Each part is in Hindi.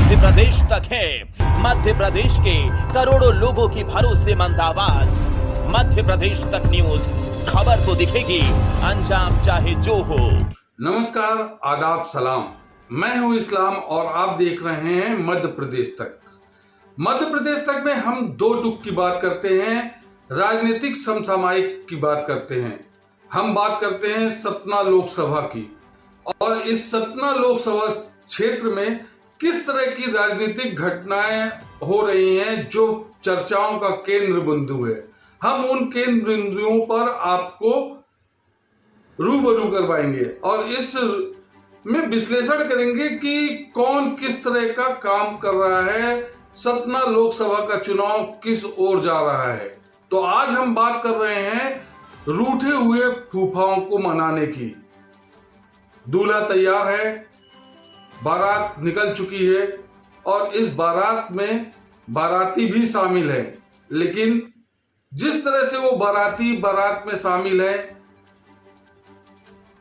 मध्य प्रदेश तक है। मध्य प्रदेश के करोड़ों लोगों की भरोसेमंद आवाज मध्य प्रदेश तक न्यूज। खबर तो दिखेगी, अंजाम चाहे जो हो। नमस्कार, आदाब, सलाम। मैं हूं इस्लाम और आप देख रहे हैं मध्य प्रदेश तक। मध्य प्रदेश तक में हम दो टुक की बात करते हैं, राजनीतिक समसामयिक की बात करते हैं। हम बात करते हैं सतना लोकसभा की, और इस सतना लोकसभा क्षेत्र में किस तरह की राजनीतिक घटनाएं हो रही हैं जो चर्चाओं का केंद्र बिंदु है। हम उन केंद्र बिंदुओं पर आपको रूबरू करवाएंगे और इस में विश्लेषण करेंगे कि कौन किस तरह का काम कर रहा है, सतना लोकसभा का चुनाव किस ओर जा रहा है। तो आज हम बात कर रहे हैं रूठे हुए फूफाओं को मनाने की। दूल्हा तैयार है, बारात निकल चुकी है और इस बारात में बाराती भी शामिल है, लेकिन जिस तरह से वो बाराती बारात में शामिल है,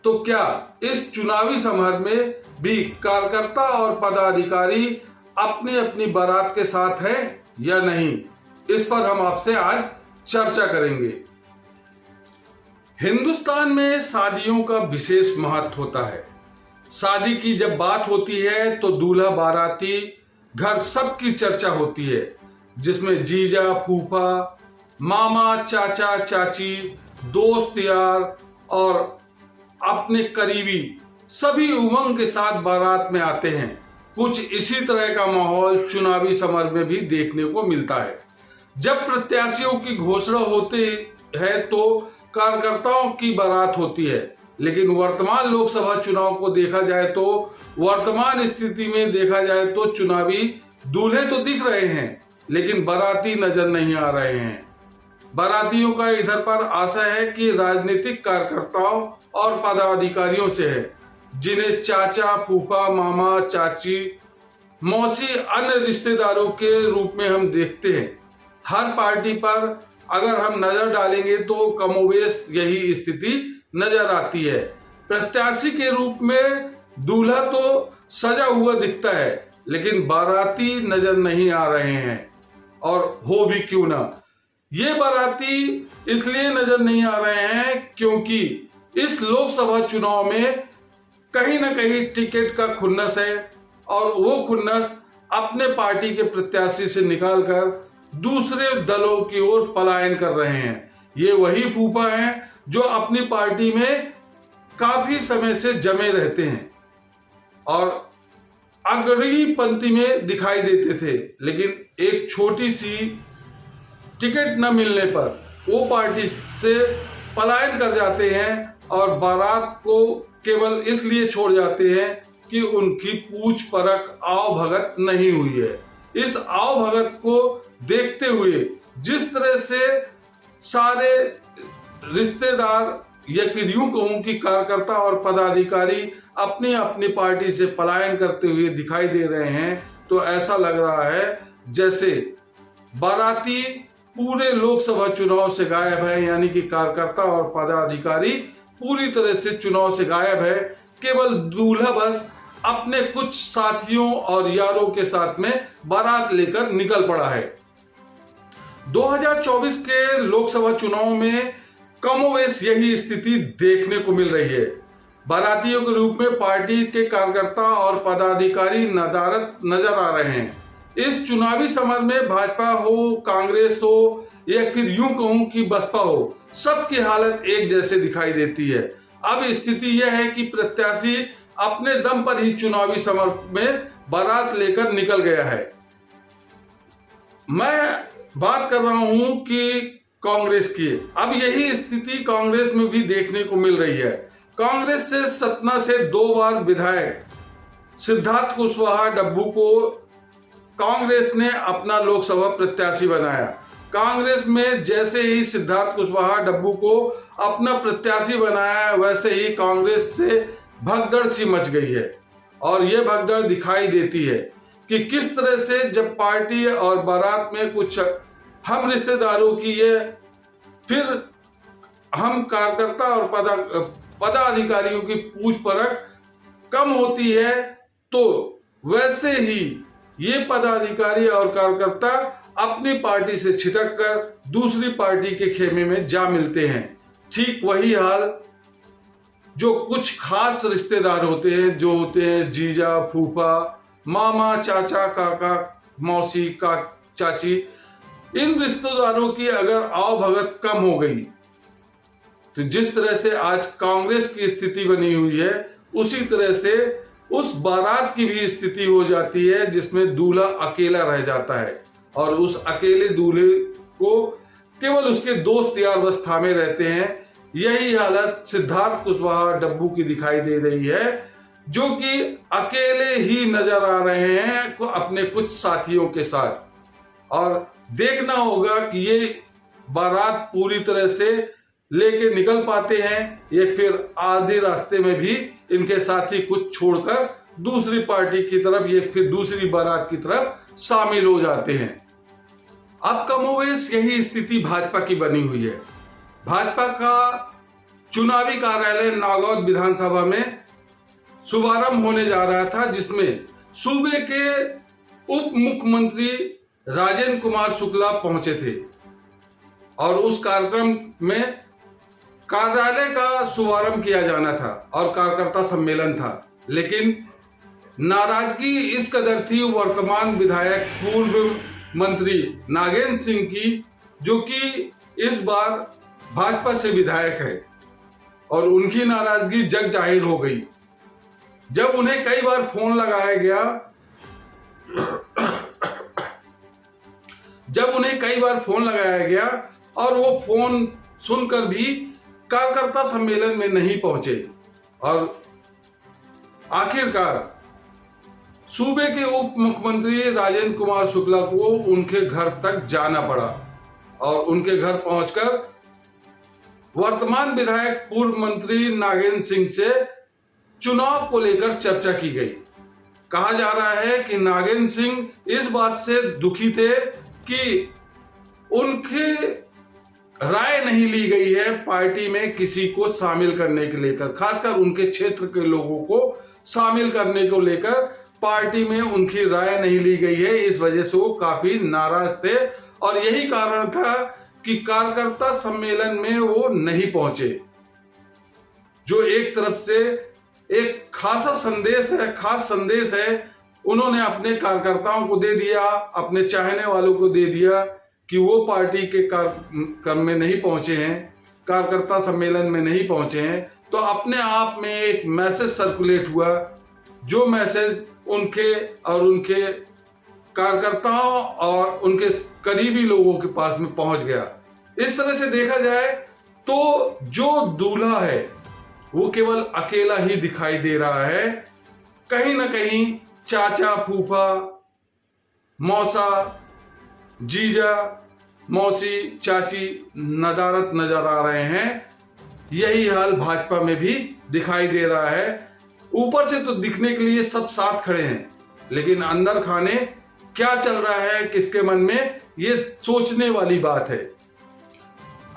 तो क्या इस चुनावी समारोह में भी कार्यकर्ता और पदाधिकारी अपनी अपनी बारात के साथ है या नहीं, इस पर हम आपसे आज चर्चा करेंगे। हिंदुस्तान में शादियों का विशेष महत्व होता है। शादी की जब बात होती है तो दूल्हा बाराती घर सबकी चर्चा होती है, जिसमें जीजा, फूफा, मामा, चाचा, चाची, दोस्त यार और अपने करीबी सभी उमंग के साथ बारात में आते हैं। कुछ इसी तरह का माहौल चुनावी समर में भी देखने को मिलता है। जब प्रत्याशियों की घोषणा होती है तो कार्यकर्ताओं की बारात होती है, लेकिन वर्तमान लोकसभा चुनाव को देखा जाए तो वर्तमान स्थिति में देखा जाए तो चुनावी दूल्हे तो दिख रहे हैं, लेकिन बाराती नजर नहीं आ रहे हैं। बारातियों का इधर पर आशा है कि राजनीतिक कार्यकर्ताओं और पदाधिकारियों से है, जिन्हें चाचा, फूफा, मामा, चाची, मौसी, अन्य रिश्तेदारों के रूप में हम देखते हैं। हर पार्टी पर अगर हम नजर डालेंगे तो कमोबेश यही स्थिति नजर आती है। प्रत्याशी के रूप में दूल्हा तो सजा हुआ दिखता है, लेकिन बाराती नजर नहीं आ रहे हैं, और हो भी क्यों ना। ये बाराती इसलिए नजर नहीं आ रहे हैं क्योंकि इस लोकसभा चुनाव में कहीं ना कहीं टिकट का खुन्नस है, और वो खुन्नस अपने पार्टी के प्रत्याशी से निकालकर दूसरे दलों की ओर पलायन कर रहे हैं। ये वही फूफा हैं जो अपनी पार्टी में काफी समय से जमे रहते हैं और अग्रणी पंक्ति में दिखाई देते थे, लेकिन एक छोटी सी टिकट न मिलने पर वो पार्टी से पलायन कर जाते हैं और बारात को केवल इसलिए छोड़ जाते हैं कि उनकी पूछ परख आओ भगत नहीं हुई है। इस आओ भगत को देखते हुए जिस तरह से सारे रिश्तेदार या फिर यूं कहूं कि कार्यकर्ता और पदाधिकारी अपनी अपनी पार्टी से पलायन करते हुए दिखाई दे रहे हैं, तो ऐसा लग रहा है जैसे बाराती पूरे लोकसभा चुनाव से गायब है, यानी कि कार्यकर्ता और पदाधिकारी पूरी तरह से चुनाव से गायब है। केवल दूल्हा बस अपने कुछ साथियों और यारों के साथ में बारात लेकर निकल पड़ा है। 2024 के लोकसभा चुनाव में कमोवेश यही स्थिति देखने को मिल रही है। बारातियों के रूप में पार्टी के कार्यकर्ता और पदाधिकारी नदारत नजर आ रहे हैं। इस चुनावी समर में भाजपा हो, कांग्रेस हो या फिर यूं कहूं कि बसपा हो, सबकी हालत एक जैसे दिखाई देती है। अब स्थिति यह है कि प्रत्याशी अपने दम पर ही चुनावी समर में बारात लेकर निकल गया है। मैं बात कर रहा हूं कि कांग्रेस की। अब यही स्थिति कांग्रेस में भी देखने को मिल रही है। कांग्रेस से सतना से 2 बार विधायक सिद्धार्थ कुशवाहा डब्बू को कांग्रेस ने अपना लोकसभा प्रत्याशी बनाया। कांग्रेस में जैसे ही सिद्धार्थ कुशवाहा डब्बू को अपना प्रत्याशी बनाया, वैसे ही कांग्रेस से भगदड़ सी मच गई है, और यह भगदड़ दिखाई देती है कि किस तरह से जब पार्टी और बारात में कुछ हम रिश्तेदारों की ये फिर हम कार्यकर्ता और पदाधिकारियों की पूछ परख कम होती है, तो वैसे ही ये पदाधिकारी और कार्यकर्ता अपनी पार्टी से छिटक कर दूसरी पार्टी के खेमे में जा मिलते हैं। ठीक वही हाल जो कुछ खास रिश्तेदार होते हैं, जो होते हैं जीजा, फूफा, मामा, चाचा, काका, मौसी, चाची, इन रिश्तेदारों की अगर आवभगत कम हो गई तो जिस तरह से आज कांग्रेस की स्थिति बनी हुई है, उसी तरह से उस बारात की भी स्थिति हो जाती है जिसमें दूल्हा अकेला रह जाता है और उस अकेले दूल्हे को केवल उसके दोस्त यार बस थामे रहते हैं। यही हालत सिद्धार्थ कुशवाहा डब्बू की दिखाई दे रही है, जो कि अकेले ही नजर आ रहे हैं अपने कुछ साथियों के साथ। और देखना होगा कि ये बारात पूरी तरह से लेके निकल पाते हैं या फिर आधे रास्ते में भी इनके साथी कुछ छोड़कर दूसरी पार्टी की तरफ या फिर दूसरी बारात की तरफ शामिल हो जाते हैं। अब कमोवेश यही स्थिति भाजपा की बनी हुई है। भाजपा का चुनावी कार्यालय नागौर विधानसभा में शुभारंभ होने जा रहा था, जिसमें सूबे के उप मुख्यमंत्री राजेंद्र कुमार शुक्ला पहुंचे थे और उस कार्यक्रम में कार्यालय का शुभारंभ किया जाना था और कार्यकर्ता सम्मेलन था। लेकिन नाराजगी इस कदर थी वर्तमान विधायक पूर्व मंत्री नागेंद्र सिंह की, जो कि इस बार भाजपा से विधायक है, और उनकी नाराजगी जग जाहिर हो गई जब उन्हें कई बार फोन लगाया गया और वो फोन सुनकर भी कार्यकर्ता सम्मेलन में नहीं पहुंचे और आखिरकार सूबे के उप मुख्यमंत्री राजेंद्र कुमार शुक्ला को उनके घर तक जाना पड़ा और उनके घर पहुंचकर वर्तमान विधायक पूर्व मंत्री नागेंद्र सिंह से चुनाव को लेकर चर्चा की गई। कहा जा रहा है कि नागेंद्र सिंह इस बात से दुखी थे कि उनकी राय नहीं ली गई है पार्टी में किसी को शामिल करने के लेकर, खासकर उनके क्षेत्र के लोगों को शामिल करने को लेकर पार्टी में उनकी राय नहीं ली गई है। इस वजह से वो काफी नाराज थे और यही कारण था कि कार्यकर्ता सम्मेलन में वो नहीं पहुंचे, जो एक तरफ से एक खास संदेश है उन्होंने अपने कार्यकर्ताओं को दे दिया, अपने चाहने वालों को दे दिया कि वो पार्टी के कार्यक्रम में नहीं पहुंचे हैं, कार्यकर्ता सम्मेलन में नहीं पहुंचे हैं। तो अपने आप में एक मैसेज सर्कुलेट हुआ, जो मैसेज उनके और उनके कार्यकर्ताओं और उनके करीबी लोगों के पास में पहुंच गया। इस तरह से देखा जाए तो जो दूल्हा है वो केवल अकेला ही दिखाई दे रहा है, कहीं ना कहीं चाचा, फूफा, मौसा, जीजा, मौसी, चाची नदारत नजर आ रहे हैं। यही हाल भाजपा में भी दिखाई दे रहा है। ऊपर से तो दिखने के लिए सब साथ खड़े हैं, लेकिन अंदर खाने क्या चल रहा है किसके मन में, ये सोचने वाली बात है।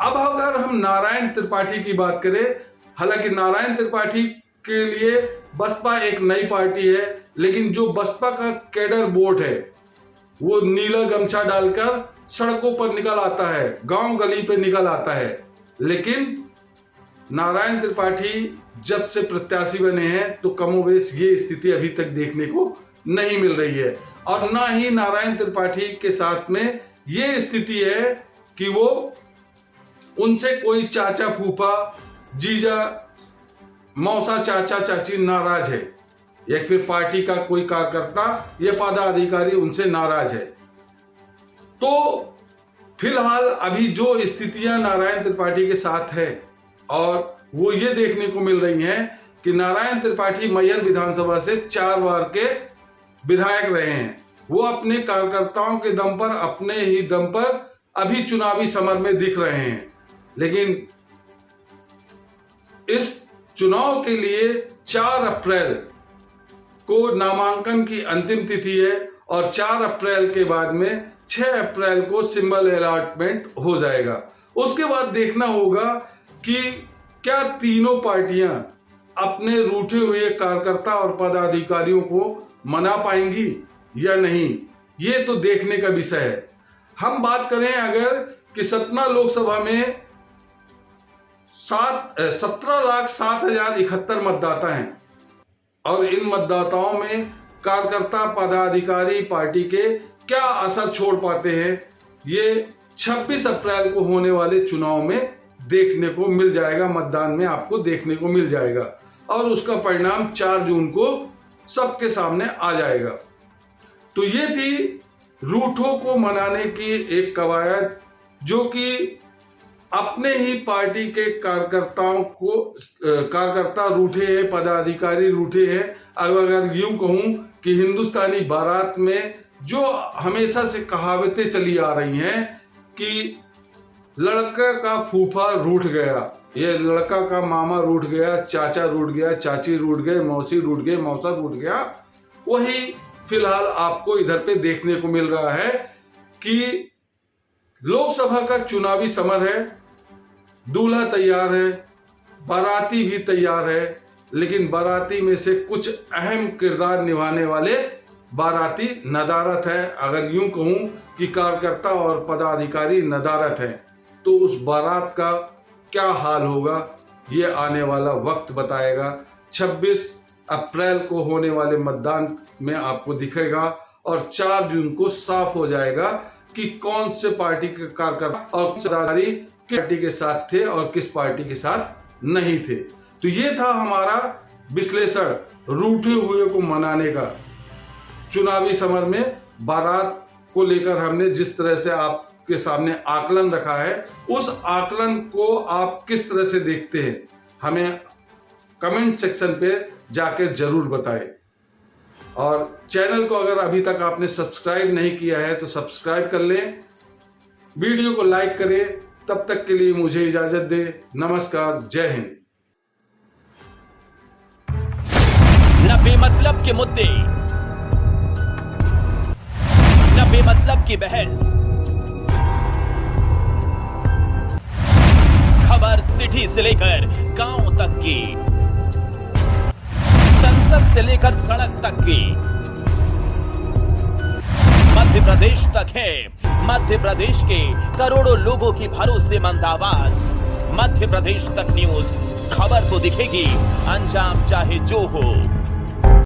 अब अगर हम नारायण त्रिपाठी की बात करें, हालांकि नारायण त्रिपाठी के लिए बसपा एक नई पार्टी है, लेकिन जो बसपा का कैडर बोर्ड है वो नीला गमछा डालकर सड़कों पर निकल आता है, गांव गली पे निकल आता है। लेकिन नारायण त्रिपाठी जब से प्रत्याशी बने हैं तो कमोबेश ये स्थिति अभी तक देखने को नहीं मिल रही है, और ना ही नारायण त्रिपाठी के साथ में ये स्थिति है कि वो उनसे कोई चाचा, फूफा, जीजा, मौसा, चाचा, चाची नाराज है या फिर पार्टी का कोई कार्यकर्ता या पदाधिकारी उनसे नाराज है। तो फिलहाल अभी जो स्थितियां नारायण त्रिपाठी के साथ है और वो ये देखने को मिल रही हैं कि नारायण त्रिपाठी मैहर विधानसभा से 4 बार के विधायक रहे हैं। वो अपने कार्यकर्ताओं के दम पर, अपने ही दम पर अभी चुनावी समर में दिख रहे हैं। लेकिन इस चुनाव के लिए 4 अप्रैल को नामांकन की अंतिम तिथि है और 4 अप्रैल के बाद में 6 अप्रैल को सिंबल अलॉटमेंट हो जाएगा। उसके बाद देखना होगा कि क्या तीनों पार्टियां अपने रूठे हुए कार्यकर्ता और पदाधिकारियों को मना पाएंगी या नहीं, ये तो देखने का विषय है। हम बात करें अगर कि सतना लोकसभा में 17,07,071 मतदाता हैं और इन मतदाताओं में कार्यकर्ता पदाधिकारी पार्टी के क्या असर छोड़ पाते हैं, ये 26 अप्रैल को होने वाले चुनाव में देखने को मिल जाएगा, मतदान में आपको देखने को मिल जाएगा और उसका परिणाम 4 जून को सबके सामने आ जाएगा। तो ये थी रूठों को मनाने की एक कवायद, जो कि अपने ही पार्टी के कार्यकर्ता रूठे हैं, पदाधिकारी रूठे हैं। अगर यूं कहूं कि हिंदुस्तानी बारात में जो हमेशा से कहावतें चली आ रही हैं कि लड़का का फूफा रूठ गया, ये लड़का का मामा रूठ गया, चाचा रूठ गया, चाची रूठ गए, मौसी रूठ गए, मौसा रूठ गया, वही फिलहाल आपको इधर पे देखने को मिल रहा है कि लोकसभा का चुनावी समर है, दूल्हा तैयार है, बाराती भी तैयार है, लेकिन बाराती में से कुछ अहम किरदार निभाने वाले बाराती नदारत है। अगर यूं कहूं कि कार्यकर्ता और पदाधिकारी नदारत हैं, तो उस बारात का क्या हाल होगा ये आने वाला वक्त बताएगा। 26 अप्रैल को होने वाले मतदान में आपको दिखेगा और 4 जून को साफ हो जाएगा कि कौन से पार्टी के कार्यकर्ता और पदाधिकारी किस पार्टी के साथ थे और किस पार्टी के साथ नहीं थे। तो ये था हमारा विश्लेषण रूठे हुए को मनाने का। चुनावी समर में बारात को लेकर हमने जिस तरह से आपके सामने आकलन रखा है, उस आकलन को आप किस तरह से देखते हैं, हमें कमेंट सेक्शन पे जाके जरूर बताएं। और चैनल को अगर अभी तक आपने सब्सक्राइब नहीं किया है तो सब्सक्राइब कर लें, वीडियो को लाइक करें। तब तक के लिए मुझे इजाजत दें। नमस्कार, जय हिंद। न बेमतलब के मुद्दे, न बेमतलब की बहस, खबर सिटी से लेकर गांव तक की, संसद से लेकर सड़क तक की, मध्य प्रदेश तक है। मध्य प्रदेश के करोड़ों लोगों की भरोसेमंद आवाज, मध्य प्रदेश तक न्यूज। खबर तो दिखेगी, अंजाम चाहे जो हो।